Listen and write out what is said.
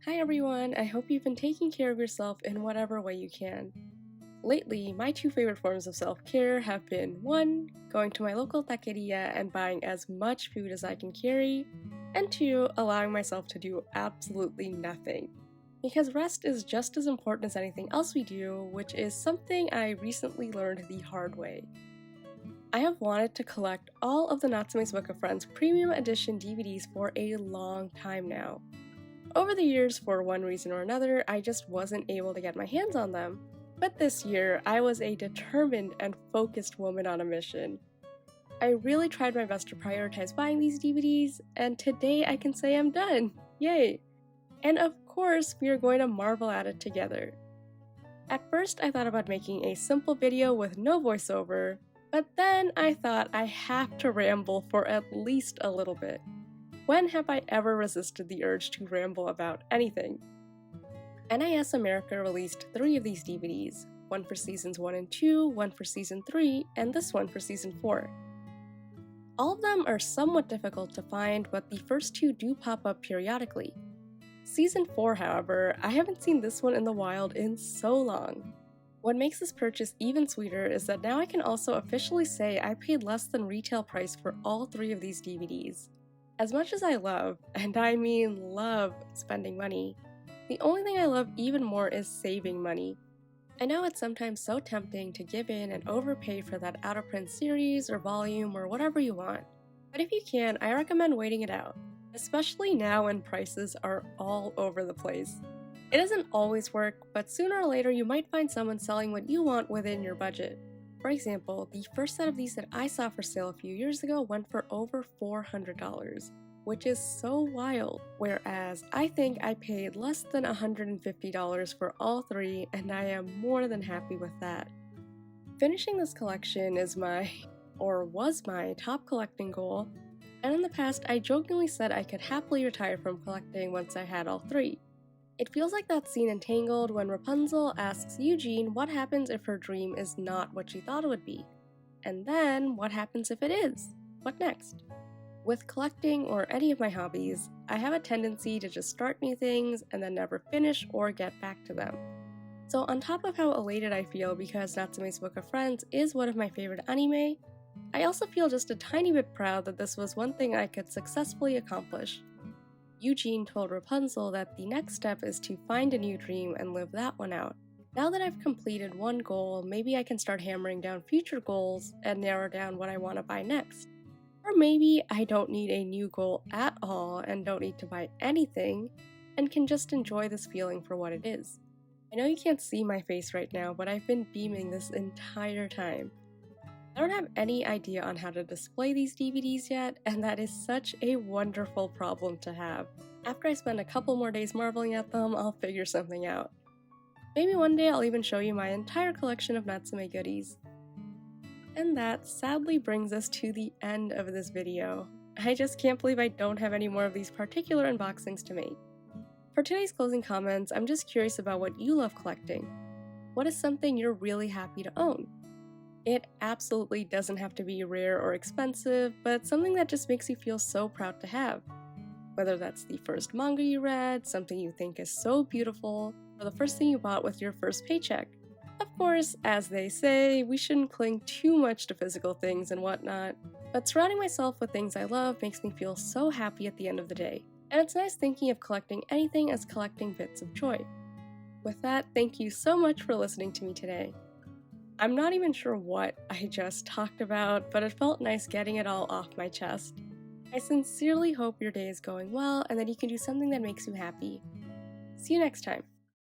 Hi everyone, I hope you've been taking care of yourself in whatever way you can. Lately, my two favorite forms of self-care have been 1. Going to my local taqueria and buying as much food as I can carry, and 2. Allowing myself to do absolutely nothing. Because rest is just as important as anything else we do, which is something I recently learned the hard way. I have wanted to collect all of the Natsume's Book of Friends Premium Edition DVDs for a long time now. Over the years, for one reason or another, I just wasn't able to get my hands on them. But this year, I was a determined and focused woman on a mission. I really tried my best to prioritize buying these DVDs, and today I can say I'm done! Yay! And of course, we are going to marvel at it together. At first, I thought about making a simple video with no voiceover, but then I thought I have to ramble for at least a little bit. When have I ever resisted the urge to ramble about anything? NIS America released 3 of these DVDs, one for seasons 1 and 2, one for season 3, and this one for season 4. All of them are somewhat difficult to find, but the first 2 do pop up periodically. Season 4, however, I haven't seen this one in the wild in so long. What makes this purchase even sweeter is that now I can also officially say I paid less than retail price for all 3 of these DVDs. As much as I love, and I mean love, spending money, the only thing I love even more is saving money. I know it's sometimes so tempting to give in and overpay for that out-of-print series or volume or whatever you want, but if you can, I recommend waiting it out, especially now when prices are all over the place. It doesn't always work, but sooner or later you might find someone selling what you want within your budget. For example, the first set of these that I saw for sale a few years ago went for over $400, which is so wild, whereas I think I paid less than $150 for all 3, and I am more than happy with that. Finishing this collection is was my top collecting goal, and in the past I jokingly said I could happily retire from collecting once I had all 3. It feels like that scene in Tangled when Rapunzel asks Eugene what happens if her dream is not what she thought it would be. And then, what happens if it is? What next? With collecting or any of my hobbies, I have a tendency to just start new things and then never finish or get back to them. So on top of how elated I feel because Natsume's Book of Friends is one of my favorite anime, I also feel just a tiny bit proud that this was one thing I could successfully accomplish. Eugene told Rapunzel that the next step is to find a new dream and live that one out. Now that I've completed one goal, maybe I can start hammering down future goals and narrow down what I want to buy next. Or maybe I don't need a new goal at all and don't need to buy anything, and can just enjoy this feeling for what it is. I know you can't see my face right now, but I've been beaming this entire time. I don't have any idea on how to display these DVDs yet, and that is such a wonderful problem to have. After I spend a couple more days marveling at them, I'll figure something out. Maybe one day I'll even show you my entire collection of Natsume goodies. And that sadly brings us to the end of this video. I just can't believe I don't have any more of these particular unboxings to make. For today's closing comments, I'm just curious about what you love collecting. What is something you're really happy to own? It absolutely doesn't have to be rare or expensive, but something that just makes you feel so proud to have. Whether that's the first manga you read, something you think is so beautiful, or the first thing you bought with your first paycheck. Of course, as they say, we shouldn't cling too much to physical things and whatnot, but surrounding myself with things I love makes me feel so happy at the end of the day. And it's nice thinking of collecting anything as collecting bits of joy. With that, thank you so much for listening to me today. I'm not even sure what I just talked about, but it felt nice getting it all off my chest. I sincerely hope your day is going well and that you can do something that makes you happy. See you next time.